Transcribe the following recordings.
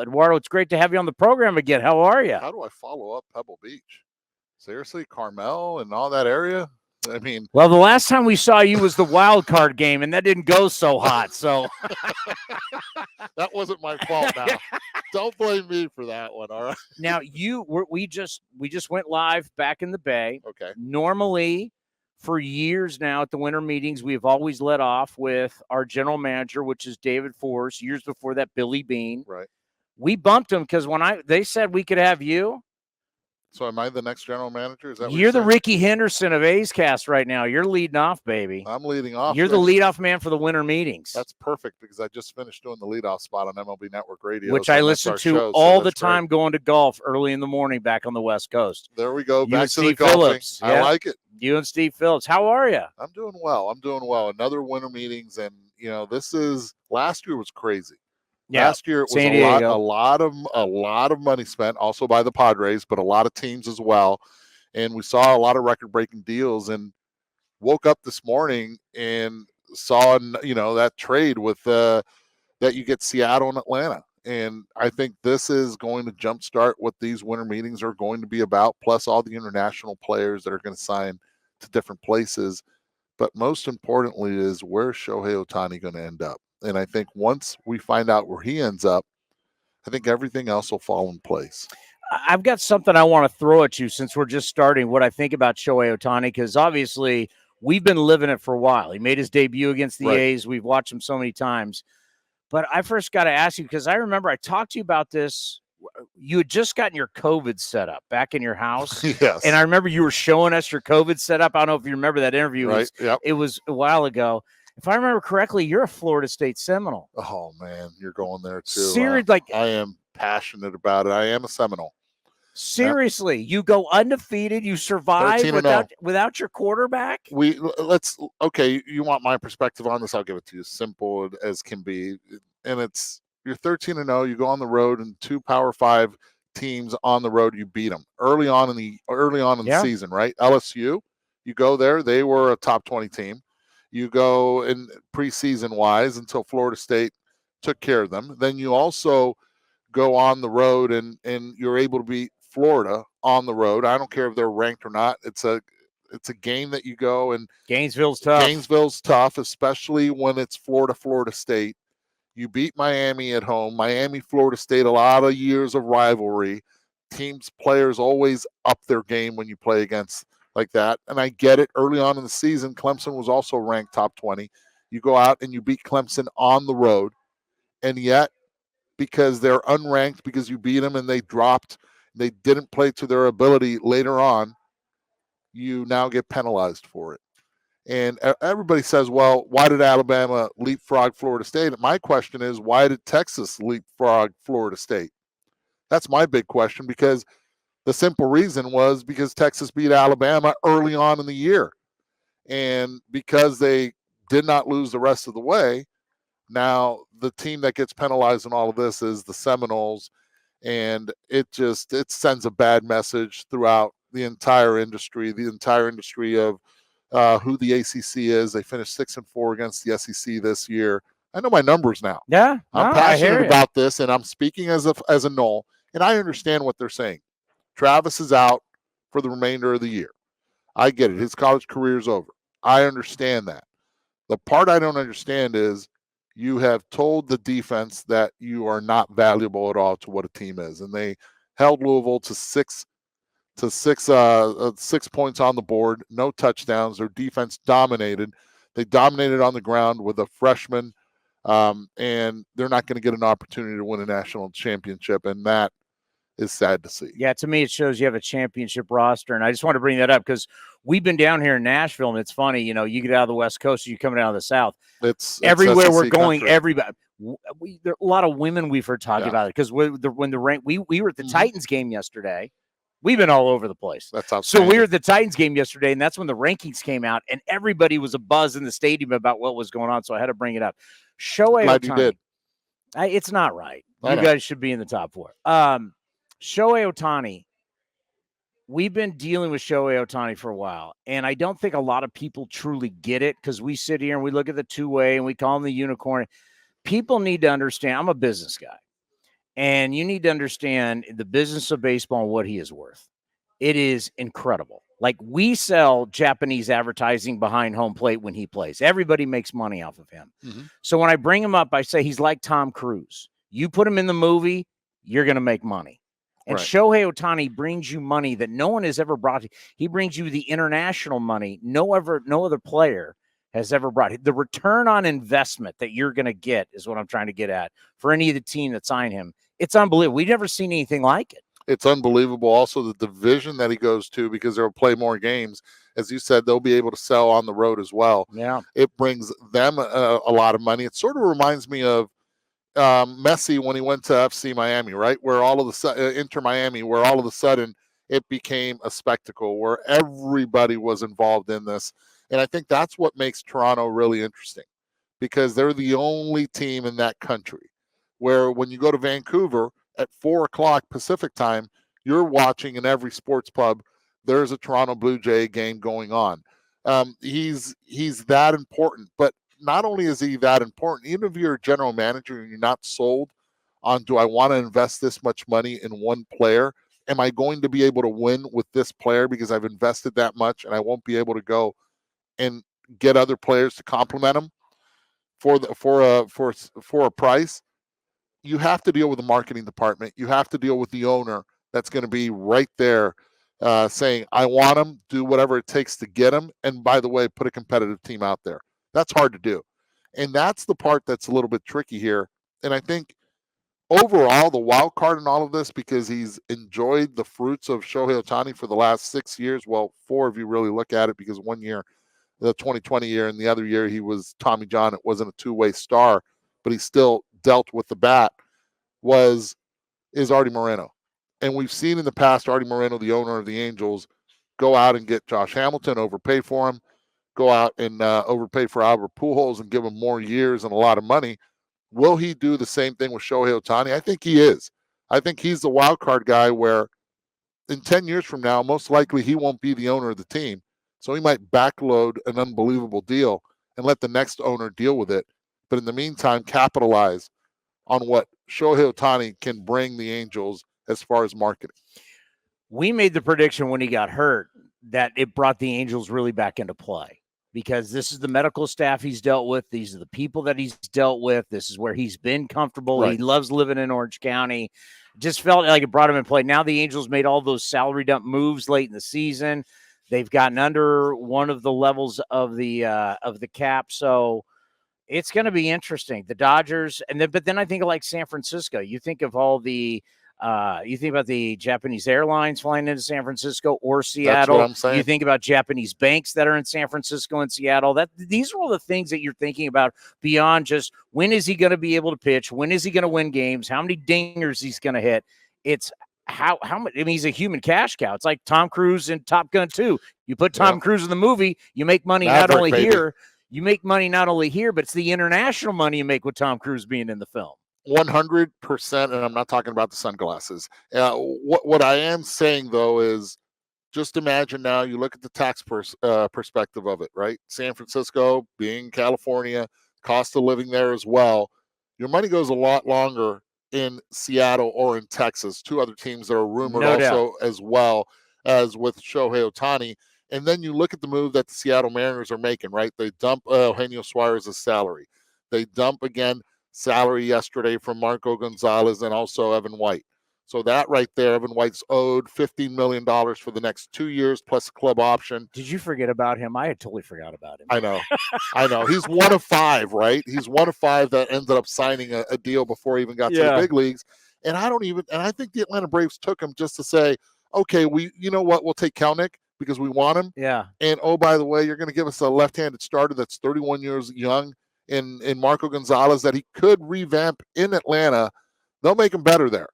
Eduardo, it's great to have you on the program again. How are you? How do I follow up Pebble Beach? Seriously, Carmel and all that area? I mean, well, the last time we saw you was the wild card game, and that didn't go so hot. So that wasn't my fault. Now, don't blame me for that one. All right. Now we just went live back in the Bay. Okay. Normally, for years now at the winter meetings, we've always led off with our general manager, which is David Force. Years before that, Billy Bean. Right. We bumped him because they said we could have you. So am I the next general manager? Is that You're the Ricky Henderson of A's Cast right now. You're leading off, baby. I'm leading off. You're the leadoff man for the winter meetings. That's perfect because I just finished doing the leadoff spot on MLB Network Radio, which I listen to all the time going to golf early in the morning back on the West Coast. There we go. Back to the golfing. Yeah. I like it. You and Steve Phillips. How are you? I'm doing well. Another winter meetings, and last year was crazy. Yeah, last year it was a lot of money spent, also by the Padres, but a lot of teams as well. And we saw a lot of record-breaking deals. And woke up this morning and saw that trade with that you get Seattle and Atlanta. And I think this is going to jumpstart what these winter meetings are going to be about, plus all the international players that are going to sign to different places. But most importantly is, where's Shohei Ohtani going to end up? And I think once we find out where he ends up, I think everything else will fall in place. I've got something I want to throw at you since we're just starting what I think about Shohei Ohtani, because obviously we've been living it for a while. He made his debut against the A's. We've watched him so many times. But I first got to ask you, because I remember I talked to you about this. You had just gotten your COVID set up back in your house. Yes. And I remember you were showing us your COVID setup. I don't know if you remember that interview. Right. It was a while ago. If I remember correctly, you're a Florida State Seminole. Oh, man, you're going there too. Seriously, I am passionate about it. I am a Seminole. Seriously, you go undefeated. You survive without your quarterback. You want my perspective on this? I'll give it to you, simple as can be. And you're 13-0. You go on the road, and 2 Power 5 teams on the road. You beat them early on in the season, right? LSU, you go there. They were a top 20 team. You go in preseason wise until Florida State took care of them. Then you also go on the road and you're able to beat Florida on the road. I don't care if they're ranked or not. It's a game that you go, and Gainesville's tough. Gainesville's tough, especially when it's Florida State. You beat Miami at home. Miami, Florida State, a lot of years of rivalry. Players always up their game when you play against like that. And I get it. Early on in the season, Clemson was also ranked top 20. You go out and you beat Clemson on the road. And yet, because they're unranked, because you beat them and they didn't play to their ability later on, you now get penalized for it. And everybody says, well, why did Alabama leapfrog Florida State? My question is, why did Texas leapfrog Florida State? That's my big question, because the simple reason was because Texas beat Alabama early on in the year. And because they did not lose the rest of the way, now the team that gets penalized in all of this is the Seminoles. And it sends a bad message throughout the entire industry of who the ACC is. They finished 6-4 against the SEC this year. I know my numbers now. Yeah, I'm passionate about this, and I'm speaking as a Nole, and I understand what they're saying. Travis is out for the remainder of the year. I get it. His college career is over. I understand that. The part I don't understand is you have told the defense that you are not valuable at all to what a team is, and they held Louisville to six points on the board, no touchdowns. Their defense dominated. They dominated on the ground with a freshman, and they're not going to get an opportunity to win a national championship, and that is sad to see. Yeah, to me, it shows you have a championship roster, and I just want to bring that up because we've been down here in Nashville, and it's funny, you get out of the West Coast, you coming out of the South. It's everywhere SEC we're going, country. everybody. There are a lot of women we've heard talking about it because when the rank, we were at the Titans game yesterday. We've been all over the place. That's so we were at the Titans game yesterday, and that's when the rankings came out, and everybody was abuzz in the stadium about what was going on. So I had to bring it up. Shohei Glad Ohtani. You did. It's not right. I know. Guys should be in the top 4. Shohei Ohtani. We've been dealing with Shohei Ohtani for a while, and I don't think a lot of people truly get it because we sit here and we look at the two-way and we call him the unicorn. People need to understand. I'm a business guy. And you need to understand the business of baseball and what he is worth. It is incredible. Like, we sell Japanese advertising behind home plate when he plays. Everybody makes money off of him. Mm-hmm. So when I bring him up, I say he's like Tom Cruise. You put him in the movie, you're going to make money. And Right. Shohei Ohtani brings you money that no one has ever brought. He brings you the international money no other player has ever brought. The return on investment that you're going to get is what I'm trying to get at for any of the team that signed him. It's unbelievable. We've never seen anything like it. It's unbelievable. Also, the division that he goes to, because they'll play more games. As you said, they'll be able to sell on the road as well. Yeah. It brings them a lot of money. It sort of reminds me of Messi when he went to FC Miami, right? Where all of the sudden, Inter Miami, where all of a sudden it became a spectacle where everybody was involved in this. And I think that's what makes Toronto really interesting, because they're the only team in that country where when you go to Vancouver at 4:00 Pacific time, you're watching in every sports pub, there's a Toronto Blue Jay game going on. He's that important, but not only is he that important, even if you're a general manager and you're not sold on, do I want to invest this much money in one player? Am I going to be able to win with this player because I've invested that much and I won't be able to go and get other players to complement him for a price? You have to deal with the marketing department. You have to deal with the owner that's going to be right there saying, I want him, do whatever it takes to get him. And by the way, put a competitive team out there. That's hard to do. And that's the part that's a little bit tricky here. And I think overall, the wild card in all of this, because he's enjoyed the fruits of Shohei Ohtani for the last 6 years. Well, 4 if you really look at it, because 1 year, the 2020 year, and the other year he was Tommy John. It wasn't a two-way star, but he still dealt with the bat, is Artie Moreno. And we've seen in the past Artie Moreno, the owner of the Angels, go out and get Josh Hamilton, overpay for him, go out and overpay for Albert Pujols and give him more years and a lot of money. Will he do the same thing with Shohei Ohtani? I think he is. I think he's the wild card guy where in 10 years from now, most likely he won't be the owner of the team. So he might backload an unbelievable deal and let the next owner deal with it. But in the meantime, capitalize on what Shohei Ohtani can bring the Angels as far as marketing. We made the prediction when he got hurt that it brought the Angels really back into play, because this is the medical staff he's dealt with. These are the people that he's dealt with. This is where he's been comfortable. Right. He loves living in Orange County. Just felt like it brought him in play. Now the Angels made all those salary dump moves late in the season. They've gotten under one of the levels of the cap. So it's going to be interesting. The Dodgers, but then I think of like San Francisco. You think of all the you think about the Japanese airlines flying into San Francisco or Seattle. That's what I'm saying. You think about Japanese banks that are in San Francisco and Seattle. These are all the things that you're thinking about beyond just when is he going to be able to pitch? When is he going to win games? How many dingers he's going to hit? It's how much. I mean, he's a human cash cow. It's like Tom Cruise in Top Gun 2. You put Tom Cruise in the movie, you make money not only here. You make money not only here, but it's the international money you make with Tom Cruise being in the film. 100%, and I'm not talking about the sunglasses. What I am saying, though, is just imagine now you look at the tax perspective of it, right? San Francisco being California, cost of living there as well. Your money goes a lot longer in Seattle or in Texas, two other teams that are rumored as well as with Shohei Ohtani. And then you look at the move that the Seattle Mariners are making, right? They dump Eugenio Suarez's salary. They dump, again, salary yesterday from Marco Gonzalez and also Evan White. So that right there, Evan White's owed $15 million for the next 2 years plus a club option. Did you forget about him? I had totally forgot about him. I know. He's one of 5, right? He's one of 5 that ended up signing a deal before he even got to the big leagues. And I think the Atlanta Braves took him just to say, okay, you know what? We'll take Kelnick because we want him. Yeah. And, oh, by the way, you're going to give us a left-handed starter that's 31 years young in Marco Gonzalez that he could revamp in Atlanta. They'll make him better there.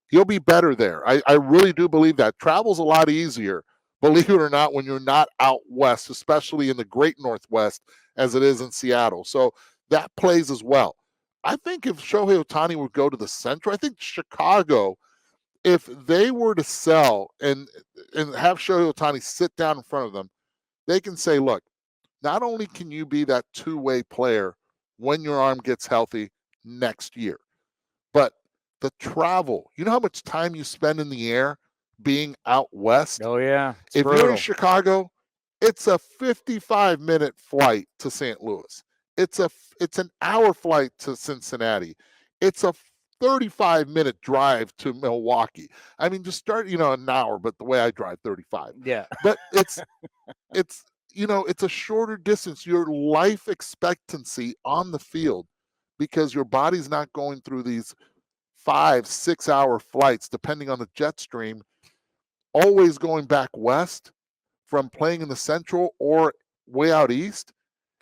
He'll be better there. I really do believe that. Travel's a lot easier, believe it or not, when you're not out west, especially in the great Northwest as it is in Seattle. So that plays as well. I think if Shohei Ohtani would go to the Central, I think Chicago, if they were to sell and have Shohei Ohtani sit down in front of them, they can say, look, not only can you be that two-way player when your arm gets healthy next year, but the travel. You know how much time you spend in the air being out west? Oh, yeah. If brutal. you're in Chicago, it's a 55-minute flight to St. Louis. It's an hour flight to Cincinnati. It's a 35-minute drive to Milwaukee. I mean, just start, an hour, but the way I drive, 35. Yeah. But it's it's a shorter distance. Your life expectancy on the field, because your body's not going through these 5-6 hour flights, depending on the jet stream, always going back west from playing in the Central or way out east.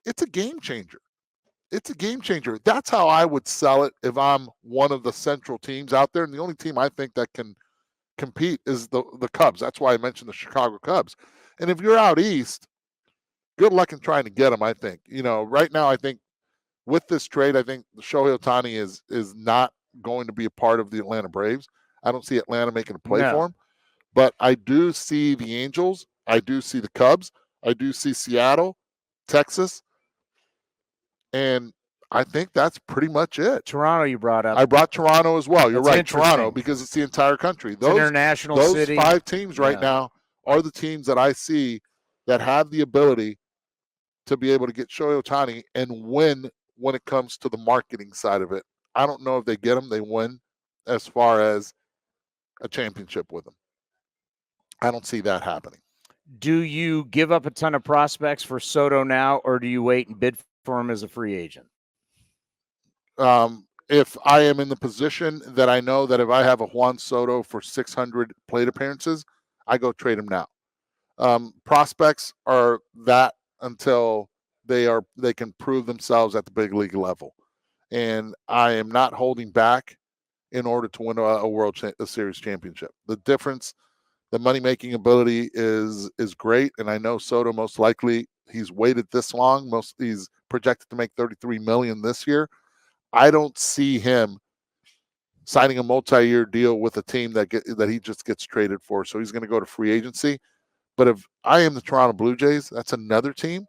It's a game changer. It's a game changer. That's how I would sell it if I'm one of the Central teams out there. And the only team I think that can compete is the Cubs. That's why I mentioned the Chicago Cubs. And if you're out east, good luck in trying to get them, I think. Right now, I think with this trade, I think Shohei Ohtani is not going to be a part of the Atlanta Braves. I don't see Atlanta making a play for him. But I do see the Angels. I do see the Cubs. I do see Seattle, Texas. And I think that's pretty much it. Toronto you brought up. I brought Toronto as well. You're That's right, Toronto, because it's the entire country. It's an international city. Those 5 teams right now are the teams that I see that have the ability to be able to get Shohei Ohtani and win when it comes to the marketing side of it. I don't know if they get him, they win as far as a championship with him. I don't see that happening. Do you give up a ton of prospects for Soto now, or do you wait and bid for him as a free agent? If I am in the position that I know that if I have a Juan Soto for 600 plate appearances, I go trade him now. Prospects are that until they can prove themselves at the big league level. And I am not holding back in order to win a World Series championship. The difference, the money-making ability is great, and I know Soto most likely, he's waited this long. He's projected to make $33 million this year. I don't see him signing a multi-year deal with a team that he just gets traded for. So he's going to go to free agency. But if I am the Toronto Blue Jays, that's another team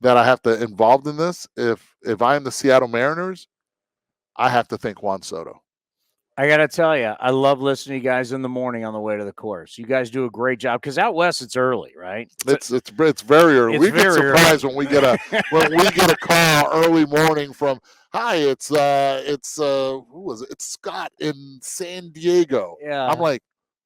that I have to involved in this. If I am the Seattle Mariners, I have to think Juan Soto. I got to tell you, I love listening to you guys in the morning on the way to the course. You guys do a great job, because out west it's early, right? It's very early. We get surprised when we get a call early morning from, hi, it's who was it? It's Scott in San Diego. Yeah. I'm like,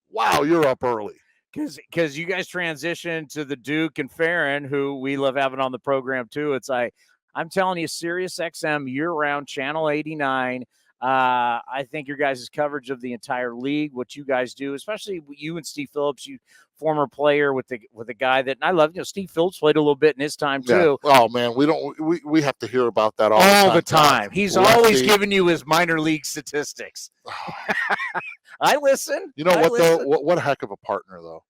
wow, you're up early. Because you guys transitioned to the Duke and Farron, who we love having on the program too. It's I'm telling you, Sirius XM year-round, Channel 89. I think your guys' coverage of the entire league, what you guys do, especially you and Steve Phillips, you former player with the guy that, and I love, Steve Phillips played a little bit in his time too. Yeah. Oh man, we have to hear about that all the time. He's always giving you his minor league statistics. I listen. You know what though? What a heck of a partner though.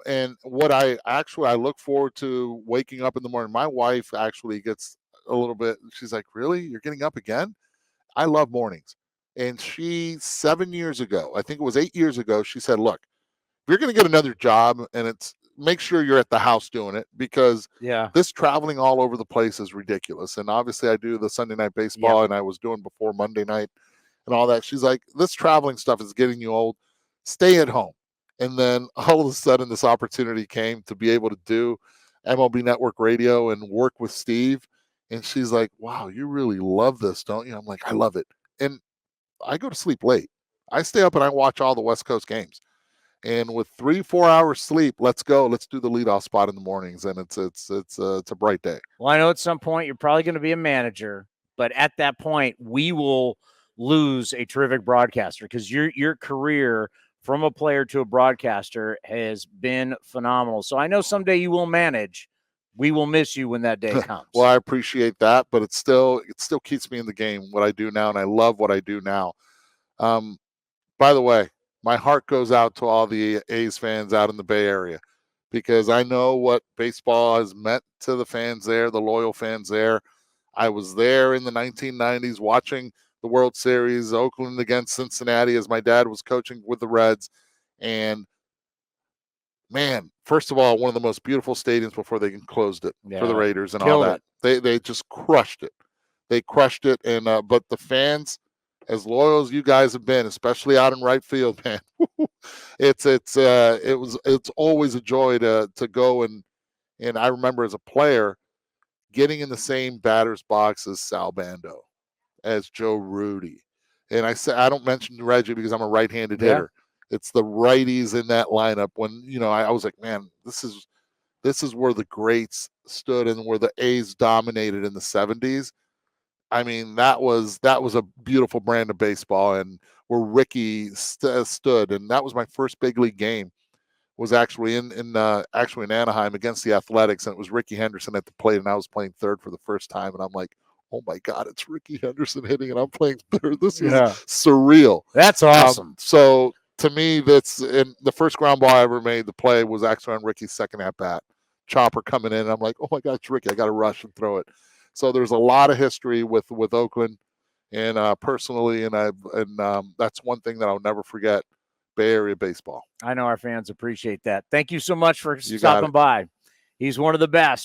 And what I look forward to waking up in the morning. My wife actually gets a little bit, she's like, really? You're getting up again? I love mornings. And she, 7 years ago, I think it was 8 years ago, she said, look, if you're going to get another job, and make sure you're at the house doing it, because this traveling all over the place is ridiculous. And obviously I do the Sunday night baseball, and I was doing before Monday night and all that. She's like, this traveling stuff is getting you old. Stay at home. And then all of a sudden this opportunity came to be able to do MLB Network Radio and work with Steve. And she's like, wow, you really love this, don't you? I'm like, I love it. And I go to sleep late. I stay up and I watch all the West Coast games. And with 3-4 hours sleep, let's go. Let's do the leadoff spot in the mornings. And it's a bright day. Well, I know at some point you're probably going to be a manager, but at that point we will lose a terrific broadcaster, because your career from a player to a broadcaster has been phenomenal. So I know someday you will manage. We will miss you when that day comes. Well, I appreciate that, but it still keeps me in the game, what I do now, and I love what I do now. By the way, my heart goes out to all the A's fans out in the Bay Area, because I know what baseball has meant to the fans there, the loyal fans there. I was there in the 1990s watching the World Series, Oakland against Cincinnati, as my dad was coaching with the Reds. And man, first of all, one of the most beautiful stadiums before they closed it for the Raiders and all that. They just crushed it. They crushed it. And but the fans as loyal as you guys have been, especially out in right field, man. It's always a joy to go and I remember as a player getting in the same batter's box as Sal Bando, as Joe Rudy. And I don't mention Reggie because I'm a right-handed hitter. It's the righties in that lineup when, I was like, man, this is where the greats stood and where the A's dominated in the 70s. I mean, that was a beautiful brand of baseball, and where Ricky stood, and that was my first big league game. Was actually in Anaheim against the Athletics, and it was Ricky Henderson at the plate, and I was playing third for the first time, and I'm like, oh my God, it's Ricky Henderson hitting, and I'm playing third. This is surreal. That's awesome. So to me, the first ground ball I ever made, the play was actually on Ricky's second at bat. Chopper coming in, and I'm like, oh my God, it's Ricky. I got to rush and throw it. So there's a lot of history with Oakland, and personally, and that's one thing that I'll never forget. Bay Area baseball. I know our fans appreciate that. Thank you so much for stopping by. He's one of the best.